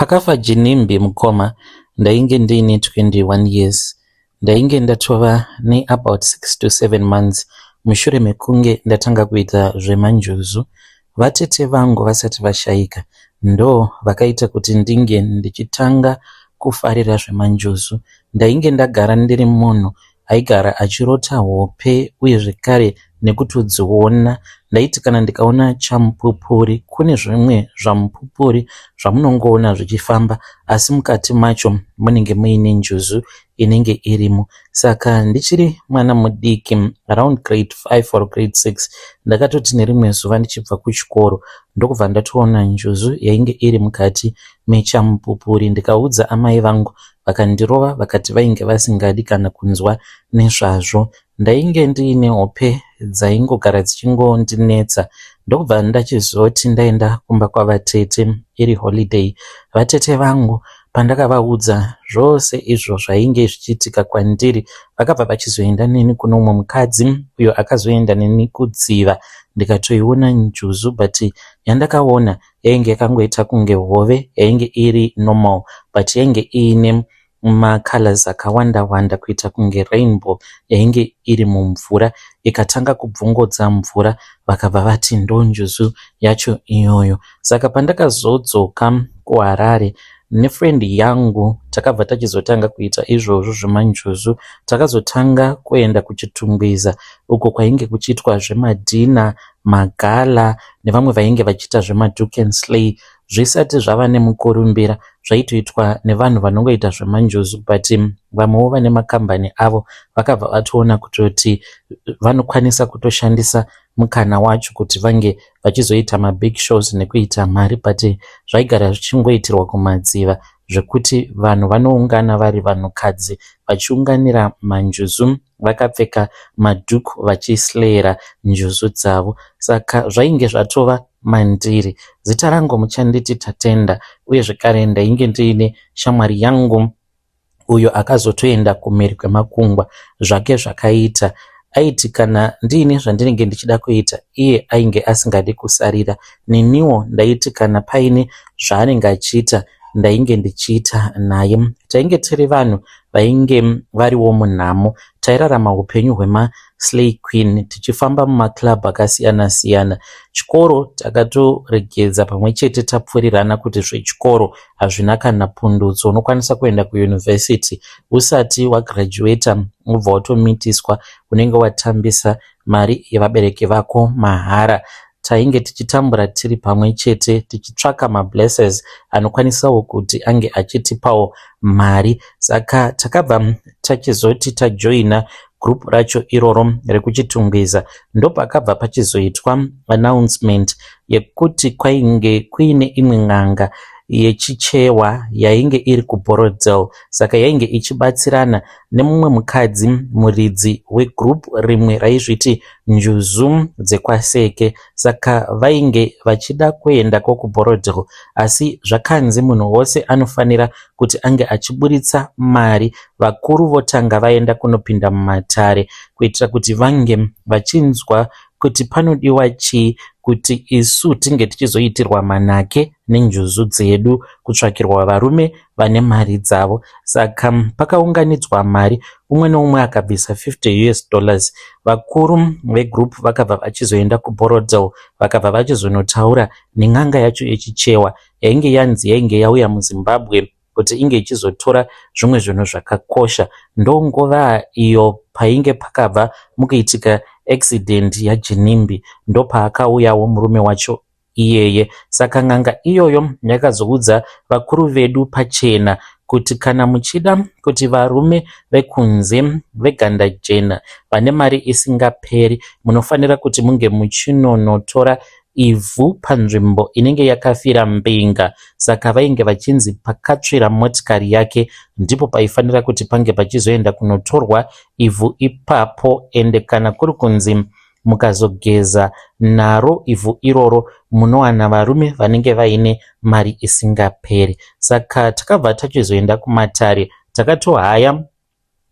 Pakafa Jinimbi mukoma ndainge ndiine 21 years. Ndainge ndatova about 6 to 7 months mushure mekunge ndatanga kuita zvemanjuzu. Vatete vangu vasati vashaika ndo vakaita kuti ndinge ndichitanga kufarira zvemanjuzu. Ndainge ndagara ndiri munhu aigara achirota hope uye zvekare nekutodziona. Ndaiti kana ndikaona chamupupuri, kune zvimwe zvamupupuri zvamunongoona zvichifamba asi mukati macho munenge muine njuzu inenge irimo. Saka ndichiri mwana mudiki around grade 5 or grade 6 ndakatoti nerimwe zuva ndichibva kuchikoro ndokubva ndatoona njuzu yainge iri mukati mechamupupuri. Ndikaudza amai vangu vakandirova vakati vainge vasingadi kana kunzwa nezvazvo. Ndainge ndiine hope dzaingogara dzichingondinetsa ndokubva ndachizoti ndaenda kumba kwavatete iri holiday. Vatete vangu pandakavaudza zvose izvo zvainge zvichiitika kwandiri vakabva vachizoenda neni kuno mumwe mukadzi uyo akazoenda neni kudziva. Ndikatoiona njuzu but yandakaona yainge yakangoita kunge hove yainge iri normal but yainge iine macolors akawanda wanda kuita kunge rainbow yainge iri mumvura ikatanga kubvungodza mvura vakabva vati ndo njuzu yacho iyoyo. Saka pandakazodzoka kuHarare nefriend yangu takabva tachizotanga kuita izvozvo zvemanjuzu. Takazotanga kuenda kuchitungwiza uko kwainge kuchiitwa zvemadhina, magala nevamwe vainge vachiita zvemaduke and slay. Zvisati zvava nemukurumbira zvaitoitwa nevanhu vanongoita zvemanjuzu but vamwewo vane makambani avo vakabva vatoona kutoti vanokwanisa kutoshandisa mukana wacho kuti vange vachizoita mabig shows nekuita mari but zvaigara zvichingoitirwa kumadziva zvekuti vanhu vanoungana vari vanhukadzi vachiunganira manjuzu vakapfeka madhuku vachislayera njuzu dzavo. Saka zvainge zvatova mandiri. Zita rangu muchanditi Tatenda uye zvekare ndainge ndiine shamwari yangu uyo akazotoenda kumhiri kwemakungwa. Zvake zvakaita aiti kana ndiine zvandinenge ndichida kuita iye ainge asingadi kusarira. Neniwo ndaiti kana paine zvaanenge achiita ndainge ndichiita naye. Tainge tiri vanhu vainge variwo munhamo. Tairarama upenyu hwemaslay queen tichifamba mumaclub akasiyana siyana. Chikoro takatoregedza pamwe chete tapfurirana kuti zvechikoro hazvina kana pundutso. Unokwanisa kuenda kuyunivhesiti usati wagraduata ubva watomitiswa unenge watambisa mari yevabereki vako mahara. Tainge tichitambura tiri pamwe chete tichitsvaka mablesses anokwanisawo kuti ange achitipawo mari. Saka takabva tachizoti tajoina group racho iroro rekuchitungwiza. Ndopakabva pachizoitwa announcement yekuti kwainge kuine imwe n'anga yechichewa yainge iri kuBorodel. Saka yainge ichibatsirana nemumwe mukadzi muridzi wegroup rimwe raizviti njuzu dzekwaseke. Saka vainge vachida kuenda kuBorodel asi zvakanzi munhu wose anofanira kuti ange achiburitsa mari. Vakuru votanga vaenda kunopinda mumatare kuitira kuti vange vachinzwa kuti panodiwa chii kuti isu tinge tichizoitirwa manake nenjuzu dzedu, kutsvakirwa varume vane mari dzavo. Saka pakaunganidzwa mari, umwe neumwe akabvisa $50. Vakuru vegroup vakabva vachizoenda kuBorodel vakabva vachizonotaura nen'anga yacho yechichewa yainge yanzi yainge yauya muZimbabwe kuti inge ichizotora zvimwe zvinhu zvakakosha. Ndongova iyo painge pakabva mukuitika accident yaJinimbi ndopaakauyawo murume wacho iyeye. Saka n'anga iyoyo yakazoudza vakuru vedu pachena kuti kana muchida kuti varume vekunze veganda jena vane mari isingaperi munofanira kuti munge muchinonotora ivhu panzvimbo inenge yakafira mbenga. Saka vainge vachinzi pakatsvira motikari yake ndipo paifanira kuti pange pachizoenda kunotorwa ivhu ipapo. Ende kana kuri kunzi mukazogeza naro ivhu iroro munowana varume vanenge vaine mari isingaperi. Saka takabva tachizoenda kumatare. Takatohaya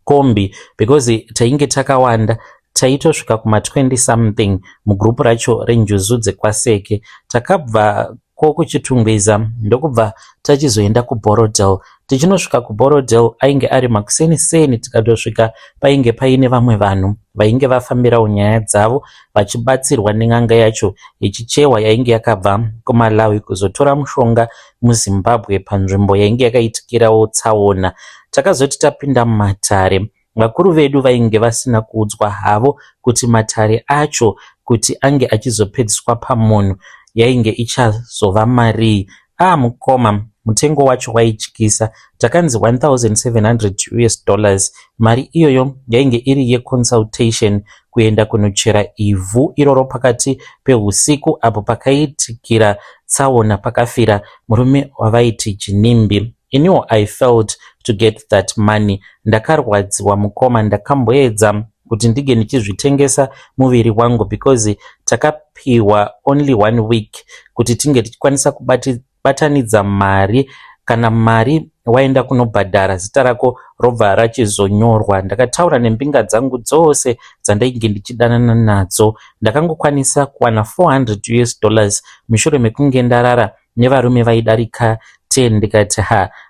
kombi because tainge takawanda. Taitosvika kuma 20 something mugrupu racho renjuzu dzekwaseke. Takabva kuchitungwiza ndokubva tachizoenda kuBorodale. Tichinosvika kuBorodale ainge ari makuseniseni, tikatosvika painge paine vamwe vanhu vainge vafambirawo nyaya dzavo vachibatsirwa nen'anga yacho yechichewa yainge yakabva kuMalawi kuzotora mushonga muZimbabwe panzvimbo yainge yakaitikirawo tsaona. Takazoti tapinda mumatare, vakuru vedu vainge vasina kuudzwa havo kuti matare acho kuti ange achizopedziswa pamunhu yainge ichazova marii. Mukoma, mutengo wacho waityisa. Takanzi $1,700. Mari iyoyo yainge iri yeconsultation, kuenda kunochera ivhu iroro pakati pehusiku apo pakaitikira tsaona pakafira murume wavaiti Chinimbi. Iniwo I failed to get that money. Ndakarwadziwa mukoma, ndakamboedza kuti ndige ndichizvitengesa muviri wangu because takapiwa only 1 week kuti tinge tichikwanisa kubatanidza mari. Kana mari waenda kunobhadhara zita rako robva rachizonyorwa. Ndakataura nembinga dzangu dzose dzandainge ndichidanana nadzo. Ndakangokwanisa kuwana $400 mushure mekunge ndarara nevarume vaidarika 10. Ndikati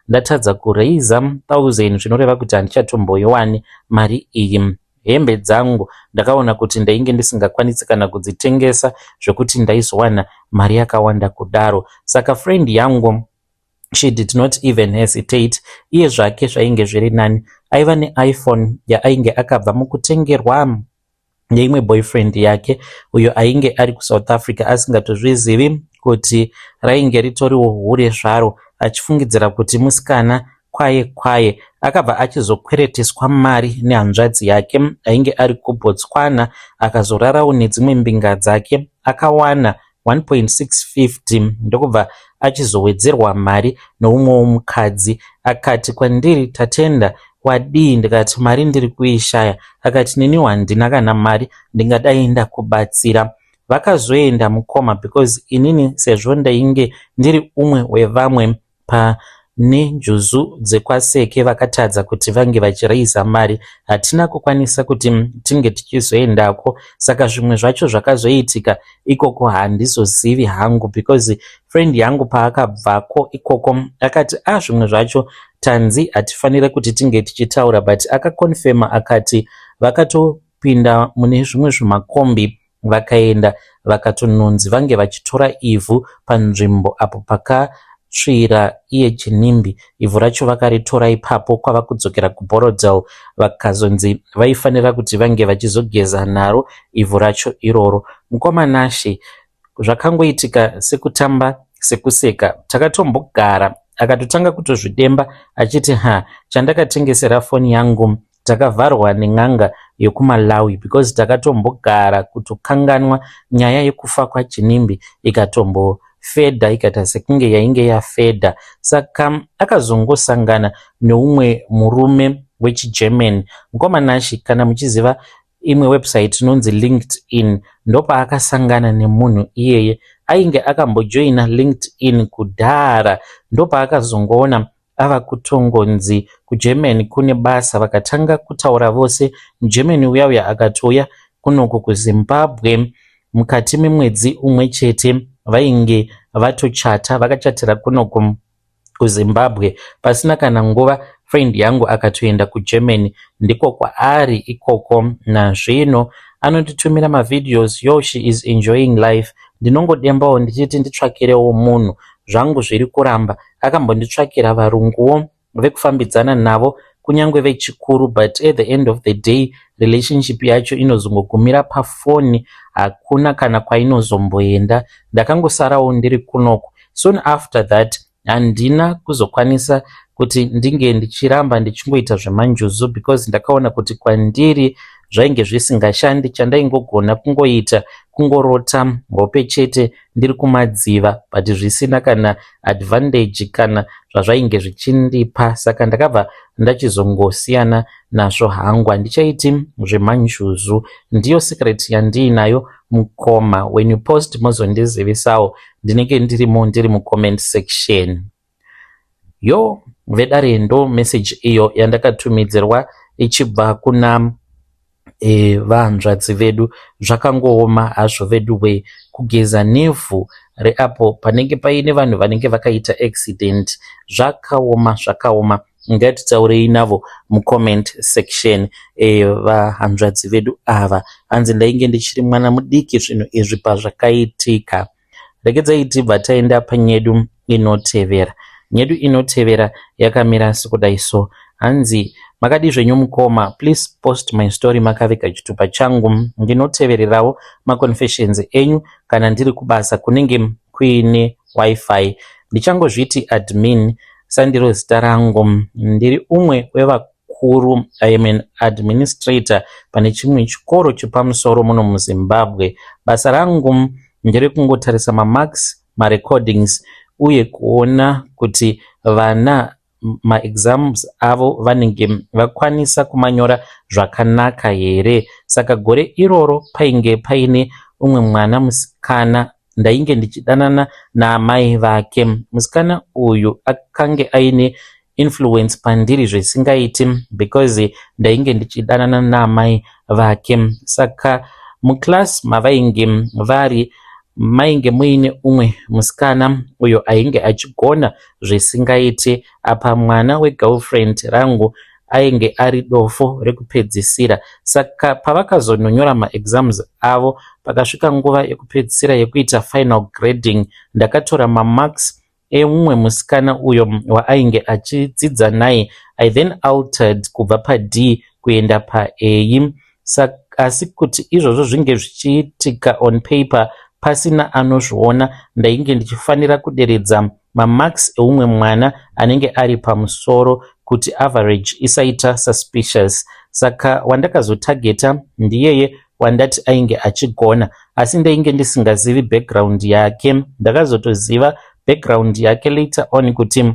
ndatadza kureiza 1000 zvinoreva kuti handichatomboiwani mari iyi. Hembe dzangu ndakaona kuti ndainge ndisingakwanisi kana kudzitengesa zvokuti ndaizowana mari yakawanda kudaro. Saka friend yangu, she did not even hesitate. Iye zvake zvainge zviri nani. Aiva neIphone yainge akabva mukutengerwa neimwe boyfriend yake uyo ainge ari kuSouth Africa asingatozvizivi kuti rainge ritoriwo hure zvaro, achifungidzira kuti musikana kwaye. Akabva achizokwereteswa mari nehanzvadzi yake ainge ari kuBotswana, akazorarawo nedzimwe mbinga dzake. Akawana 1.650 ndokubva achizowedzerwa mari noumwewo mukadzi. Akati kwandiri, tatenda, wadii? Ndikati mari ndiri kuishaya. Akati neniwo handina kana mari, ndingadai ndakubatsira. Vakazoenda mukoma because inini sezvo ndainge ndiri umwe wevamwe nenjuzu dzekwaseke vakatadza kuti vange vachireisa mari, hatina kukwanisa kuti tinge tichizoendako. Saka zvimwe zvacho zvakazoitika ikoko handizozivi hangu because friend yangu paakabvako ikoko akati zvimwe zvacho tanzi hatifanire kuti tinge tichitaura, but akakonfema akati vakatopinda mune zvimwe zvimakombi vakaenda vakatononzi vange vachitora ivhu panzvimbo apo pakatsvira iye Chinimbi. Ivhu racho vakaritora ipapo kwava kudzokera kuBorodale, vakazonzi vaifanira kuti vange vachizogeza naro ivhu racho iroro. Mukoma Nashe zvakangoitika sekutamba sekuseka. Takatombogara akatotanga kutozvidemba achiti chandakatengesera foni yangu takavharwa nen'anga yokuMalawi because takatombogara kutokanganwa nyaya yekufa kwaChinimbi ikatombofedha ikaita sekunge yainge yafedha. Saka akazongosangana neumwe murume wechiGerman. Mukoma Nashe, kana muchiziva imwe website inonzi LinkedIn, ndopaakasangana nemunhu iyeye ainge akambojoina LinkedIn kudhara. Ndopaakazongoona ava kutongonzi kuGermany kune basa, vakatanga kutaura vose. muGermany uya akatouya kunoku kuZimbabwe mukati memwedzi umwe chete. Vainge vatochata, vakachatira kunoku kuZimbabwe pasina kana nguva. Friend yangu akatoenda kuGermany, ndiko kwaari ikoko. Nazvino anotitumira mavideos, she is enjoying life. Ndinongodembawo ndichiti nditsvakirewo munhu, zvangu zviri kuramba. Akambonditsvakira varunguwo vekufambidzana navo kunyange vechikuru, but at the end of the day relationship yacho inozongogumira pafoni, hakuna kana kwainozomboenda. Ndakangosarawo ndiri kunoku. Soon after that handina kuzokwanisa kuti ndinge ndichiramba ndichingoita zvemanjuzu because ndakaona kuti kwandiri zvainge zvisingashandi. Chandaingogona kungoita kungorota hope chete ndiri kumadziva, but zvisina kana advantage kana zvazvainge zvichindipa. Saka ndakabva ndachizongosiyana nazvo hangu, handichaiti zvemanjuzu. Ndiyo secret yandiinayo mukoma. When you post mozondizivisawo, ndinenge ndirimo ndiri mucomment section. Vedarendo message iyo yandakatumidzirwa ichibva kuna vanzvadzi vedu. Zvakangooma hazvo vedu we, kugeza nevhu reapo panenge paine vanhu vanenge vakaita accident. Zvakaoma ngatitaurei navo mucomment section. Vahanzvadzi vedu ava, hanzi ndainge ndichiri mwana mudiki zvinhu izvi pazvakaitika. Regedzai tibva taenda panyedu inotevera. Nyedu inotevera yakamira sekudai so. Hanzi makadi zvenyu mukoma, please post my story makavika chitupa changu ndinotevererawo maconfessions enyu kana ndiri kubasa kunenge kuine wifi. Ndichangozviti admin sandiro zita rangu, ndiri umwe wevakuru, I am an administrator pane chimwe chikoro chepamusoro muno muZimbabwe. Basa rangu ndiri kungotarisa mamarks, marecordings uye kuona kuti vana maexams avo vanenge vakwanisa kumanyora zvakanaka here. Saka gore iroro painge paine umwe mwana musikana ndainge ndichidanana naamai vake. Musikana uyu akange aine influence pandiri zvisingaiti because ndainge ndichidanana naamai vake. Saka muclass mavainge vari mainge muine umwe musikana uyo ainge achigona zvisingaiti. Apa mwana wegirlfriend rangu ainge ari dofo rekupedzisira. Saka pavakazononyora maexams avo pakasvika nguva yekupedzisira yekuita final grading, ndakatora mamarks emumwe musikana uyo waainge achidzidza naye. I then altered kubva paD kuenda paA. Asi kuti izvozvo zvinge zvichiitika on paper pasina anozviona, ndainge ndichifanira kuderedza mamarks eumwe mwana anenge ari pamusoro kuti average isaita suspicious. Saka wandakazotageta ndiyeye wandati ainge achigona, asi ndainge ndisingazivi background yake. Ndakazotoziva background yake later on kuti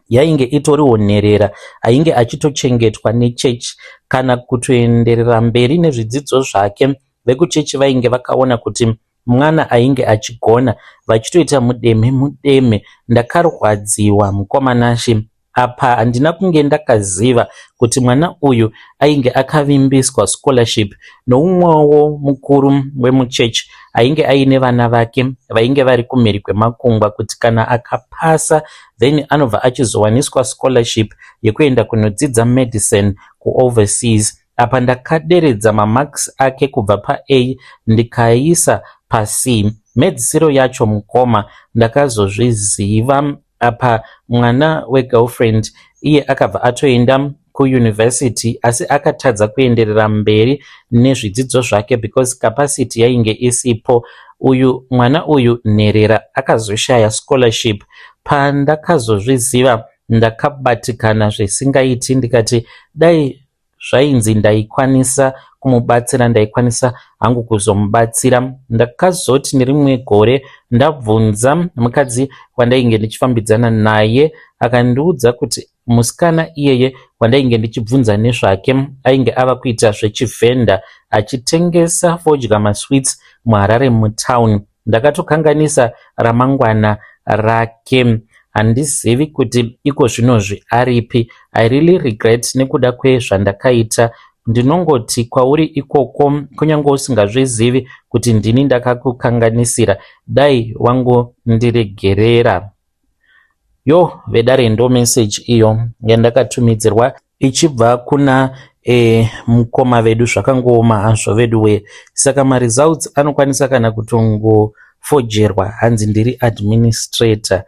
yainge itoriwo nherera, ainge achitochengetwa nechechi kana kutoenderera mberi nezvidzidzo zvake. Vekuchechi vainge vakaona kuti mwana ainge achigona vachitoita mudeme. Ndakarwadziwa mukomanashi. Apa handina kunge ndakaziva kuti mwana uyu ainge akavimbiswa scholarship noumwewo mukuru wemuchechi ainge aine vana vake vainge vari kumhiri kwemakungwa kuti kana akapasa then anobva achizowaniswa scholarship yekuenda kunodzidza medicine kuoverseas. Apa ndakaderedza mamarks ake kubva paA ndikaisa paC. Medzisiro yacho mukoma ndakazozviziva. Apa mwana wegirlfriend iye akabva atoenda kuuniversity asi akatadza kuenderera mberi nezvidzidzo zvake because capacity yainge isipo. Mwana uyu nherera akazoshaya scholarship. Pandakazozviziva ndakabatikana zvisingaiti, ndikati dai zvainzi ndaikwanisa kumubatsira, ndaikwanisa hangu kuzomubatsira. Ndakazoti nerimwe gore ndabvunza mukadzi wandainge ndichifambidzana naye, akandiudza kuti musikana iyeye wandainge ndichibvunza nezvake ainge ava kuita zvechivhenda achitengesa fodya masweets muHarare mutown. Ndakatokanganisa ramangwana rake. Handizivi kuti iko zvinozvi aripi. I really regret nekuda kwezvandakaita. Ndinongoti kwauri ikoko kunyange usingazvizivi kuti ndini ndakakukanganisira, dai wangu ndiregerera. Vedare ndo message iyo yandakatumidzirwa ichibva kuna mukoma vedu zvakangooma hazvo vedu we. Saka maresults anokwanisa kana kutongofojerwa, hanzi ndiri administrator.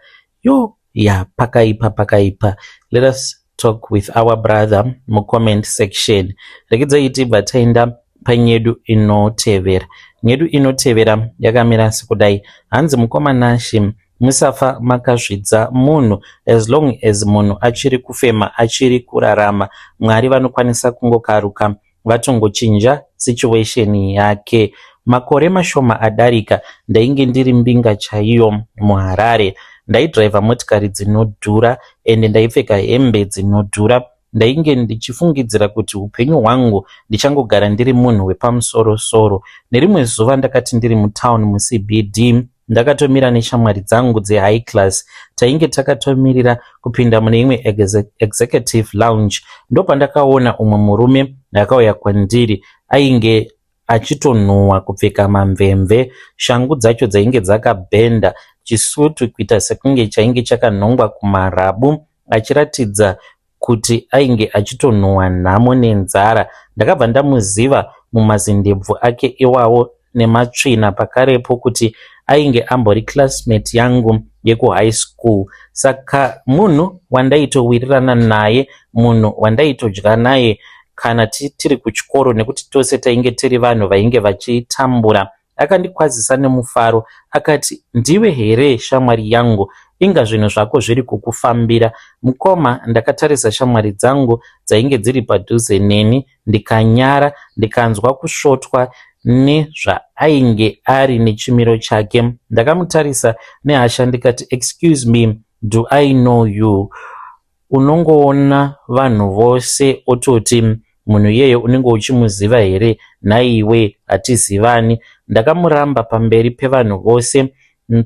Pakaipa. Let us talk with our brother mucomment section. Regedzai tibva taenda panyedu inotevera. Nyedu inotevera yakamira sekudai. Hanzi mukomanashi, musafa makazvidza munhu. As long as munhu achiri kufema, achiri kurarama, Mwari vanokwanisa kungokaruka vatongochinja situation yake. Makore mashoma adarika ndainge ndiri mbinga chaiyo muHarare. Ndaidriva motikari dzinodhura ende ndaipfeka hembe dzinodhura. Ndainge ndichifungidzira kuti upenyu hwangu ndichangogara ndiri munhu wepamusoro-soro. Nerimwe zuva ndakati ndiri mutown muCBD, ndakatomira neshamwari dzangu dzehigh class. Tainge takatomirira kupinda mune imwe executive lounge. Ndopandakaona umwe murume akauya kwandiri ainge achitonhuhwa, kupfeka mamvemve, shangu dzacho dzainge dzakabhenda, chisutu kuita sekunge chainge chakanhongwa kumarabu, achiratidza kuti ainge achitonhuhwa nhamo nenzara. Ndakabva ndamuziva mumazindebvu ake iwawo nematsvina pakarepo kuti ainge ambori classmate yangu yekuhigh school. Saka munhu wandaitowirirana naye, munhu wandaitodya naye kana tiri kuchikoro, nekuti tose tainge tiri vanhu vainge vachitambura. Akandikwazisa nemufaro akati, ndiwe here shamwari yangu, inga zvinhu zvako zviri kukufambira. Mukoma, ndakatarisa shamwari dzangu dzainge dziri padhuze neni, ndikanyara, ndikanzwa kusvotwa nezvaainge ari nechimiro chake. Ndakamutarisa nehasha ndikati, excuse me, do I know you? Unongoona vanhu vose ototi munhu iyeye unenge uchimuziva here? Naiwe hatizivani. Ndakamuramba pamberi pevanhu vose.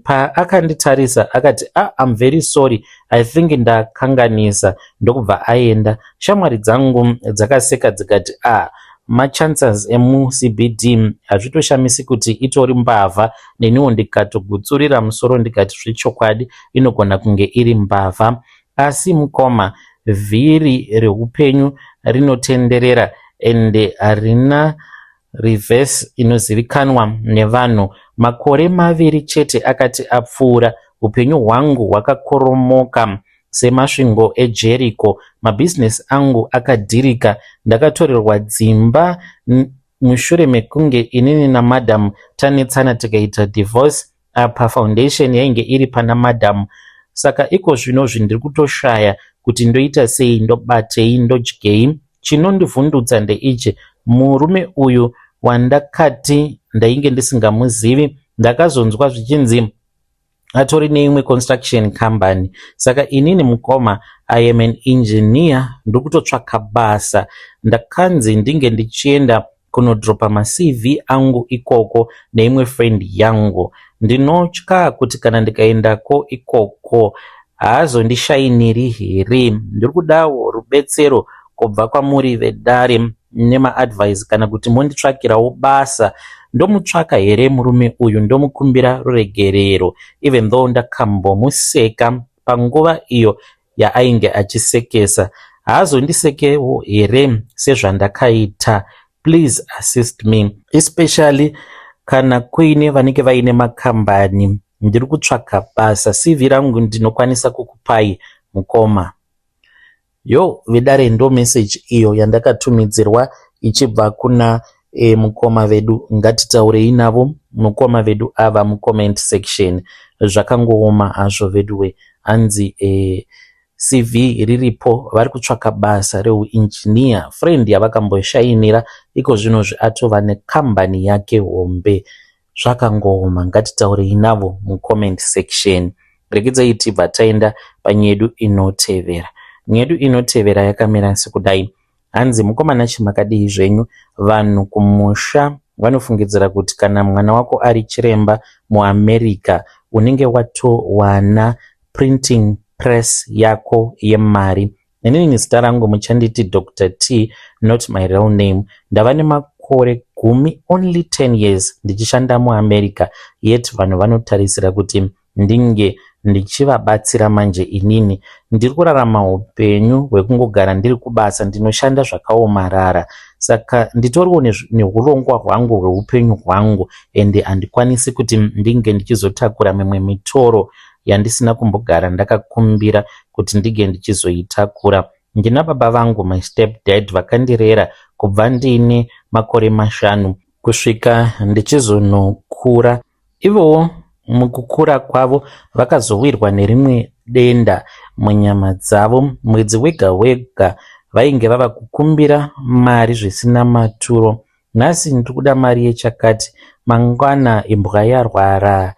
Paakanditarisa akati, I'm very sorry, I think ndakanganisa, ndokubva aenda. Shamwari dzangu dzakaseka dzikati, machances emuCBD hazvitoshamisi kuti itori mbavha. Neniwo ndikatogutsurira musoro ndikati zvechokwadi inogona kunge iri mbavha. Asi mukoma, vhiri reupenyu rinotenderera ende harina reverse inozivikanwa nevanhu. Makore maviri chete akati apfuura, upenyu hwangu hwakakoromoka semasvingo eJericho. Mabhizinesi angu akadhirika. Ndakatorerwa dzimba mushure mekunge inini namadhamu tanetsana tikaita divorce. Apa foundation yainge iri pana madhamu. Saka iko zvinozvi ndiri kutoshaya kuti ndoita sei, ndobatei, ndodyei. Chinondivhundutsa ndeichi, murume uyu wandakati ndainge ndisingamuzivi, ndakazonzwa zvichinzi atori neimwe construction company. Saka inini mukoma, I am an engineer, ndikutotsvaka basa. Ndakanzi ndinge ndichienda kunodropa maCV angu ikoko neimwe friend yangu. Ndinotya kuti kana ndikaendako ikoko haazondishayiniri here. Ndiri kudawo rubetsero kubva kwamuri vedare nemaadvice kana kuti monditsvakirawo basa. Ndomutsvaka here murume uyu, ndomukumbira ruregerero, even though ndakambomuseka panguva iyo yaainge achisekesa. Haazondisekewo here sezvandakaita. Please assist me, especially kana kuine vanenge vaine makambani. Ndiri kutsvaka basa. CV rangu ndinokwanisa kukupai mukoma. Yo, vedare ndo message iyo yandakatumidzirwa ichibva kuna mukoma vedu. Ngatitaurei navo mukoma vedu ava mucomment section. Zvakangooma hazvo veduwe. Hanzi CV riripo, vari kutsvaka basa reuinjiniya. Friend yavakamboshayinira, iko zvinozvi atova nekambani yake hombe. Zvakangooma. Ngatitaurei navo mucomment section. Regedzai tibva taenda panyedu inotevera. Nyedu inotevera yakamira sekudai. Hanzi, mukomana chimakadii zvenyu? Vanhu kumusha vanofungidzira kuti kana mwana wako ari chiremba muAmerica, unenge watowana printing press yako yemari. Inini zita rangu muchanditi Dr. T, not my real name. Ndava nemakore only 10 years ndichishanda muAmerica, yet vanhu vanotarisira kuti ndinge ndichivabatsira manje. Inini ndiri kurarama upenyu hwekungogara ndiri kubasa, ndinoshanda zvakaomarara. Saka nditoriwo neurongwa hwangu hweupenyu hwangu, ende handikwanisi kuti ndinge ndichizotakura mimwe mitoro yandisina kumbogara ndakakumbira kuti ndige ndichizoitakura. Ndina baba vangu, my stepdad, vakandirera kubva ndine makore 5 kusvika ndichizonokura. Ivowo mukukura kwavo vakazowirwa nerimwe denda munyama dzavo. Mwedzi wega wega vainge vava kukumbira mari zvisina maturo. Nhasi ndiri kuda mari yechakati, mangwana imbwa yarwara.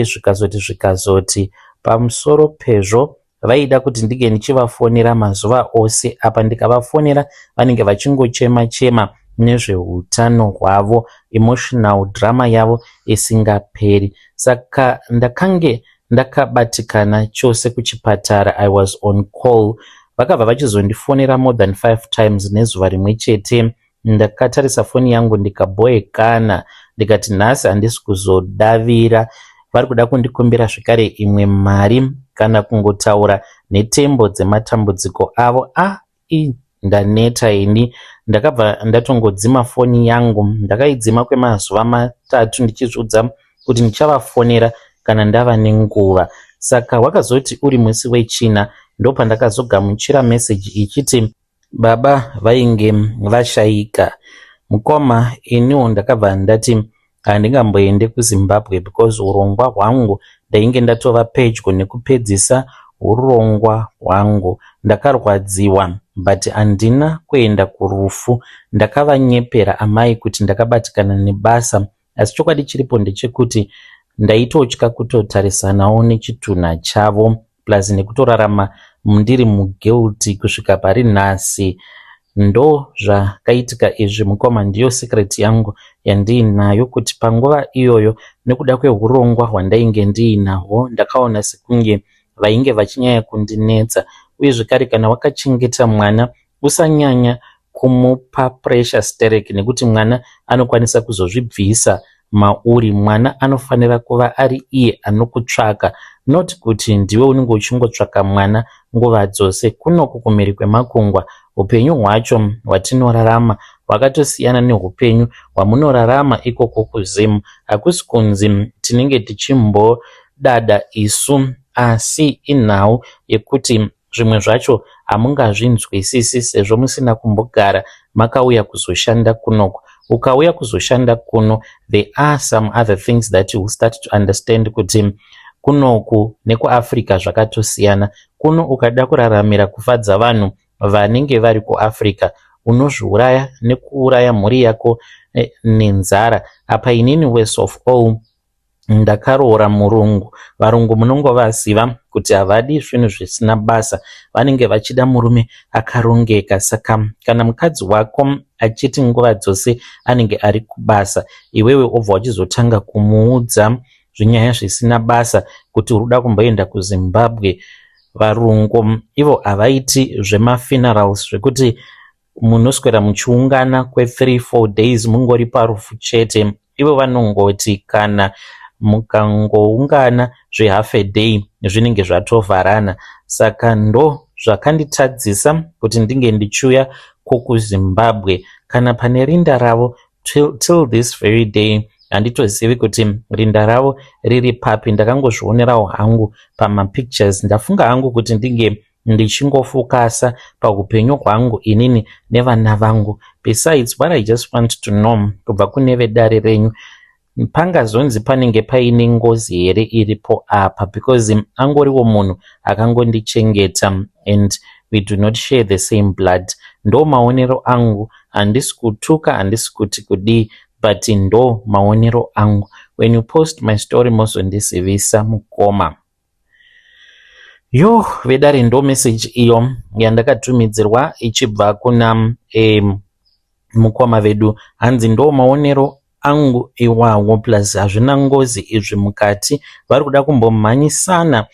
Zvikazoti pamusoro pezvo vaida kuti ndige ndichivafonera mazuva ose. Apa ndikavafonera vanenge vachingochema chema nezveutano hwavo, emotional drama yavo isingaperi. Saka ndakange ndakabatikana chose kuchipatara. I was on call. Vakabva vachizondifonera more than 5 times nezuva rimwe chete. ndakatarisa foni yangu ndikabhoekana ndikati nhasi handisi kuzodavira, vari kuda kundikumbira zvekare imwe mari kana kungotaura netembo dzematambudziko avo. Ndaneta ini, ndakabva ndatongodzima foni yangu. Ndakaidzima kwemazuva 3 ndichizvidza kuti ndichavafonera kana ndava nenguva. Saka wakazoti uri musi wechina ndopandakazogamuchira meseji ichiti baba vainge vashayika. Mukoma iniwo ndakabva ndati handingamboende kuZimbabwe because urongwa hwangu ndainge ndatova pedyo nekupedzisa urongwa hwangu. Ndakarwadziwa but handina kuenda kurufu. Ndakavanyepera amai kuti ndakabatikana nebasa, asi chokwadi chiripo ndechekuti ndaitotya kutotarisanawo nechitunha chavo plus nekutorarama ndiri muguilty kusvika pari nhasi. Ndo zvakaitika izvi mukoma, ndiyo secret yangu yandiinayo, kuti panguva iyoyo nekuda kweurongwa hwandainge ndiinahwo ndakaona sekunge vainge vachinyanya kundinetsa. Uye zvekare kana wakachengeta mwana usanyanya kumupa pressure stereki, nekuti mwana anokwanisa kuzozvibvisa mauri. Mwana anofanira kuva ari iye anokutsvaka, not kuti ndiwe unenge uchingotsvaka mwana nguva dzose. Kunoku kumhiri kwemakungwa upenyu hwacho hwatinorarama hwakatosiyana neupenyu hwamunorarama ikoko kuzimu. Hakusi kunzi tinenge tichimbodada isu, asi inhau yekuti zvimwe zvacho hamungazvinzwisisi sezvo musina kumbogara makauya kuzoshanda kunoku. Ukauya kuzoshanda kuno, there are some other things that you will start to understand kuti kunoku nekuAfrica zvakatosiyana. Kuno ukada kuraramira kufadza vanhu vanenge vari kuAfrica unozviuraya nekuuraya mhuri yako nenzara. Apa inini worst of all ndakaroora murungu. Varungu munongovaziva kuti havadi zvinhu zvisina basa, vanenge vachida murume akarongeka. Saka kana mukadzi wako achiti nguva dzose anenge ari kubasa, iwewe obva uchizotanga kumuudza zvinyaya zvisina basa kuti uruda kumboenda kuZimbabwe. Varungu ivo havaiti zvemafunerals zvekuti munoswera muchiungana kwe3-4 days mungori parufu chete. Ivo vanongoti kana mukangoungana zvehalf a day zvinenge zvatovharana. Saka ndo zvakanditadzisa kuti ndinge ndichiuya kuZimbabwe. Kana pane rinda ravo till this very day handitozivi kuti rinda ravo riri papi. Ndakangozvionerawo hangu pamapictures. Ndafunga hangu kuti ndinge ndichingofokasa paupenyu hwangu inini nevana vangu. Besides, what I just want to know kubva kune vedare renyu, pangazonzi panenge paine ngozi here iripo apa, because angoriwo munhu akangondichengeta and we do not share the same blood. Ndo maonero angu, handisi kutuka, handisi kuti kudii, but ndo maonero angu. When you post my story mozondizivisa mukoma. Yo vedare, ndo message iyo yandakatumidzirwa ichibva kuna mukoma vedu. Hanzi ndo maonero angu iwawo, plus hazvina ngozi izvi mukati. Vari kuda kumbomhanyisana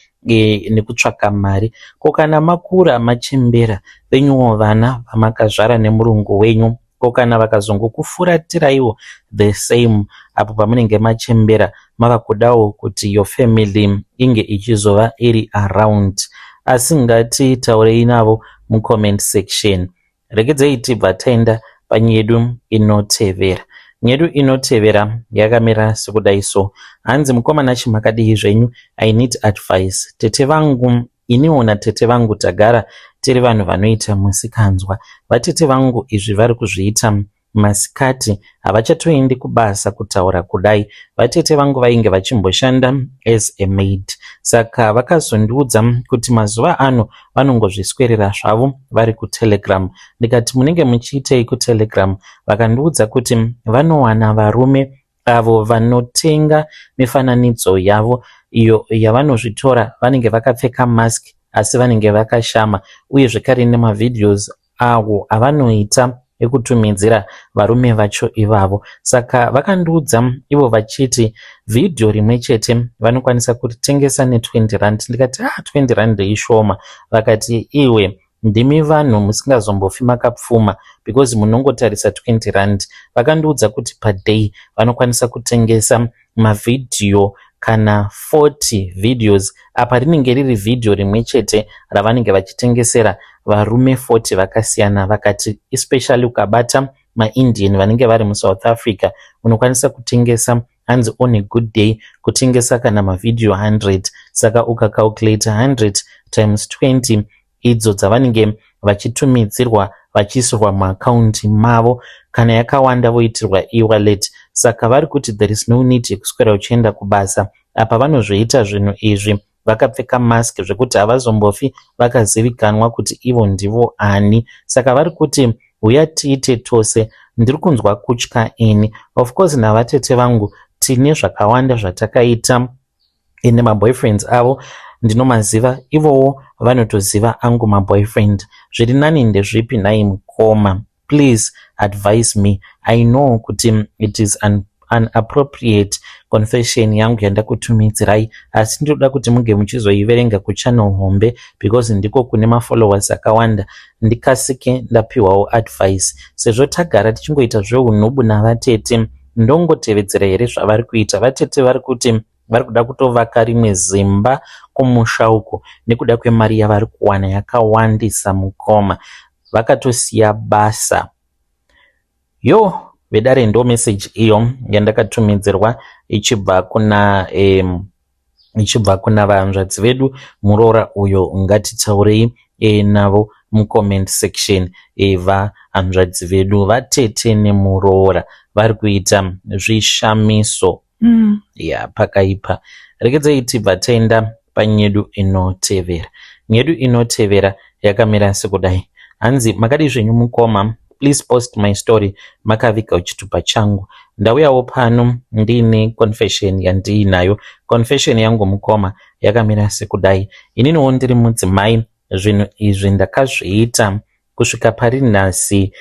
nekutsvaka mari. Ko kana makura machembera venyuwo vana vamakazvara nemurungu wenyu, ko kana vakazongokufuratirawo the same apo pamunenge machembera, mava kudawo kuti your family inge ichizova iri around. Asi ngatitaurei navo mucomment section. Regedzei tibva taenda panyedu inotevera. Nyedu inotevera yakamira sekudaiso. Hanzi mukomana chimakadii zvenyu, I need advice. Tete vangu, iniona tete vangu tagara tiri vanhu vanoita musikanzwa. Vatete vangu izvi vari kuzviita masikati, havachatoendi kubasa kutaura kudai. Vatete vangu vainge vachimboshanda as a maid. Saka vakazondiudza kuti mazuva ano vanongozviswerera zvavo vari kuTelegram. Ndikati munenge muchiitei kuTelegram? Vakandiudza kuti vanowana varume avo vanotenga mifananidzo yavo iyo yavanozvitora vanenge vakapfeka mask asi vanenge vakashama, uye zvekare nemavideos avo avanoita ekutumidzira varume vacho ivavo. Saka vakandiudza ivo vachiti vhidhiyo rimwe chete vanokwanisa kutengesa ne20 rand. Ndikati 20 rand ishoma. Vakati iwe ndimi vanhu musingazombofi makapfuma because munongotarisa 20 rand. Vakandiudza kuti paday vanokwanisa kutengesa mavhidhiyo kana 40 videos apa rinenge riri vhidhiyo rimwe chete ravanenge vachitengesera varume 40 vakasiyana. Vakati especially ukabata maIndian vanenge vari muSouth Africa unokwanisa kutengesa hanzi on a good day kutengesa kana mavhidhiyo 100. Saka ukacalculate 100 times 20 idzo dzavanenge vachitumidzirwa vachiisirwa muakaunti mavo, kana yakawanda voitirwa e-wallet. Saka vari kuti there is no need yekuswera uchienda kubasa. Apa vanozvoita zvinhu izvi vakapfeka mask zvekuti havazombofi vakazivikanwa kuti ivo ndivo ani. Saka vari kuti uya tiite tose. Ndiri kunzwa kutya ini. Of course navatete vangu tine zvakawanda zvatakaita ine maboyfriends avo ndinomaziva, ivowo vanotoziva angu maboyfriend. Zviri nani ndezvipi nhai mukoma? Please advise me. I know kuti it is inappropriate confession yangu yandakutumidzirai, asi ndinoda kuti muge muchizoiverenga kuchannel hombe because ndiko kune mafollowers akawanda, ndikasike ndapiwawo advice. Sezvo tagara tichingoita zveunhubu navatete, ndongotevedzera here zvavari kuita. Vatete vari kuti vari kuda kutovaka rimwe zimba kumusha uko nekuda kwemari yavari kuwana yakawandisa mukoma, vakatosiya basa. Yo vedare ndo message iyo yandakatumidzirwa ichibva kuna vahanzvadzi vedu. Muroora uyo ngatitaurei navo mucomment section. Vahanzvadzi vedu vatete nemuroora vari kuita zvishamiso pakaipa. Regedzai tibva taenda panyedu inotevera. Nyedu inotevera yakamira sekudai. Hanzi makadi zvenyu mukoma, please post my story makavika uchitupa changu. Ndauyawo pano ndine confession yandiinayo. Confession yangu mukoma yakamira sekudai. Ininiwo ndiri mudzimai, zvinhu izvi ndakazviita kusvika pari nhasi.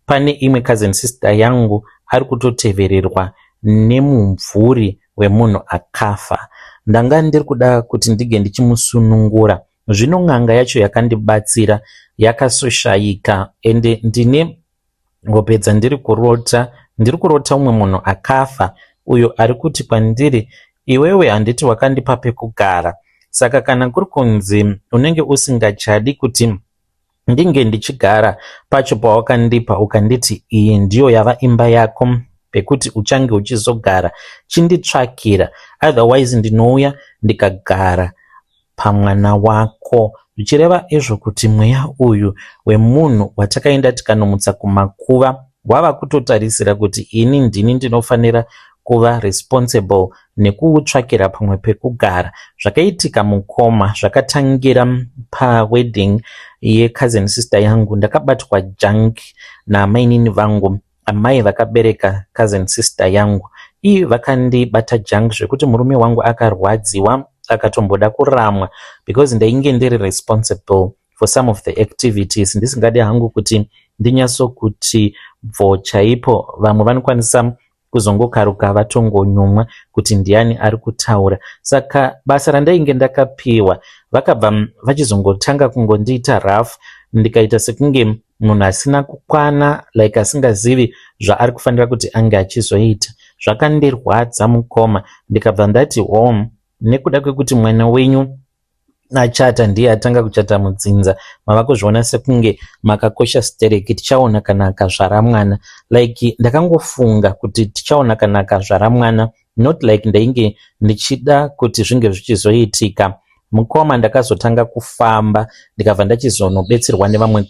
Pane imwe cousin sister yangu ari kutotevererwa nemumvuri wemunhu akafa. Ndanga ndiri kuda kuti ndige ndichimusunungura. Zvino n'anga yacho yakandibatsira yakasoshaika ende ndine ngopedza ndiri kurota umwe munhu akafa uyo ari kuti kwandiri, iwewe handiti wakandipa pekugara. Saka kana kuri kunzi unenge usingachadi kuti ndinge ndichigara pacho pawakandipa ukanditi iyi ndiyo yava imba yako pekuti uchange uchizogara, chinditsvakira, otherwise ndinouya ndikagara pamwana wako. Zvichireva izvo kuti mweya uyu wemunhu watakaenda tikanomutsa kumakuva wava kutotarisira kuti ini ndini ndinofanira kuva responsible nekuutsvakira pamwe pekugara. Zvakaitika mukoma zvakatangira pawedding yecousin sister yangu. Ndakabatwa junk namainini vangu, amai vakabereka cousin sister yangu. Iyi vakandibata junk zvekuti murume wangu akarwadziwa akatomboda kuramwa because ndainge ndiri responsible for some of the activities. Ndisingadi hangu kuti ndinyasokuti bvo chaipo vamwe vanokwanisa kuzongokaruka vatongonyumwa kuti ndiani ari kutaura. Saka basa randainge ndakapiwa vakabva vachizongotanga kungondiita rough, ndikaita sekunge munhu asina kukwana, like asingazivi zvaari kufanira kuti ange achizoita. Zvakandirwadza mukoma. Ndikabva ndati home, nekuda kwekuti mwana wenyu achata ndiye atanga kuchata mudzinza, mava kuzviona sekunge makakosha stereki, tichaona kana akazvara mwana. Like ndakangofunga kuti tichaona kana akazvara mwana, not like ndainge ndichida kuti zvinge zvichizoitika. Mukoma ndakazotanga kufamba ndikabva ndachizonobetserwa nevamwe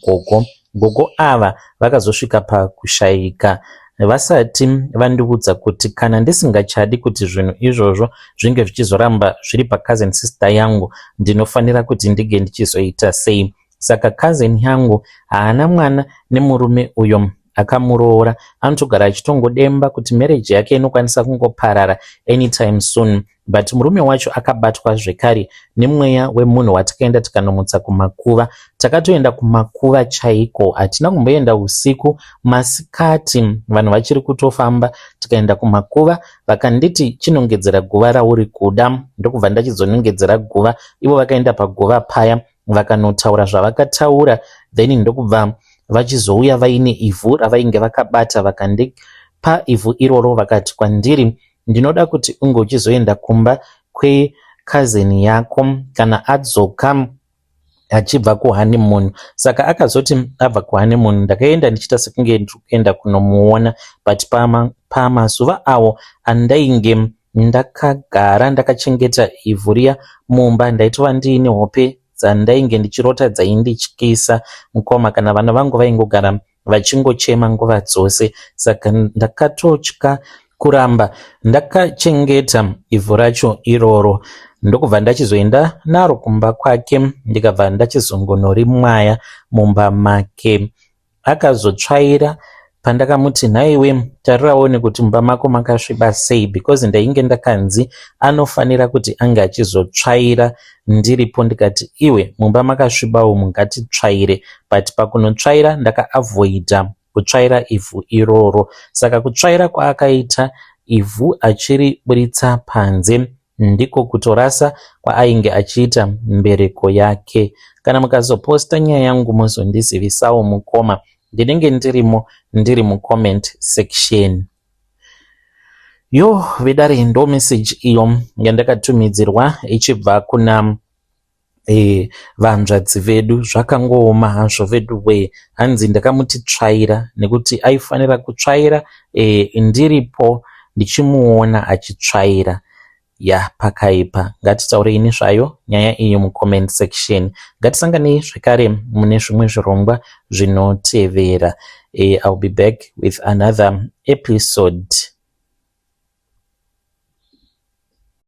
gogo ava vakazosvika pakushayika vasati vandiudza kuti kana ndisingachadi kuti zvinhu izvozvo zvinge zvichizoramba zviri pacousin sister yangu ndinofanira kuti ndige ndichizoita sei. Saka cousin yangu haana mwana nemurume uyo akamuroora, anotogara achitongodemba kuti marriage yake inokwanisa kungoparara anytime soon. But murume wacho akabatwa zvekare nemweya wemunhu watakaenda tikanomutsa kumakuva. Takatoenda kumakuva chaiko, hatina kumboenda usiku, masikati vanhu vachiri kutofamba tikaenda kumakuva. Vakanditi chinongedzera guva rauri kuda, ndokubva ndachizonongedzera guva. Ivo vakaenda paguva paya vakanotaura zvavakataura then ndokubva vachizouya vaine ivhu ravainge vakabata vakandipa ivhu iroro vakati kwandiri, ndinoda kuti unge uchizoenda kumba kwekazeni yako kana adzoka achibva kuhanimoni. Saka akazoti abva kuhanimoni ndakaenda ndichita sekunge ndiri kuenda kunomuona, but pamazuva awo andainge ndakagara ndakachengeta ivhu riya mumba, ndaitova ndiine hope dzandainge ndichirota dzaindityisa mukoma, kana vana vangu vaingogara vachingochema nguva dzose. Saka ndakatotya kuramba ndakachengeta ivhu racho iroro, ndokubva ndachizoenda naro kumba kwake, ndikabva ndachizongonorimwaya mumba make. Akazotsvaira pandakamuti nhaiwe tarirawo kuti mumba mako makasviba sei, because ndainge ndakanzi anofanira kuti ange achizotsvaira ndiripo. Ndikati iwe mumba makasviba umu ngatitsvaire, but pakunotsvaira ndakaavhoidha kutsvaira ivhu iroro. Saka kutsvaira kwaakaita ivhu achiriburitsa panze ndiko kutorasa kwaainge achiita mbereko yake. Kana mukazoposta nyaya yangu muzondizivisawo mukoma, ndinenge ndirimo ndiri mucomment section. Yo vedare, ndo message iyo yandakatumidzirwa ichibva kuna vanzvadzi vedu. Zvakangooma hazvo vedu we, hanzi ndakamuti tsvaira nekuti aifanira kutsvaira ndiripo ndichimuona achitsvaira. Ya pakaipa. Ngatitaurei zvayo nyaya iyi mucomment section. Ngatisanganei zvekare mune zvimwe zvirongwa zvinotevera. I'll be back with another episode.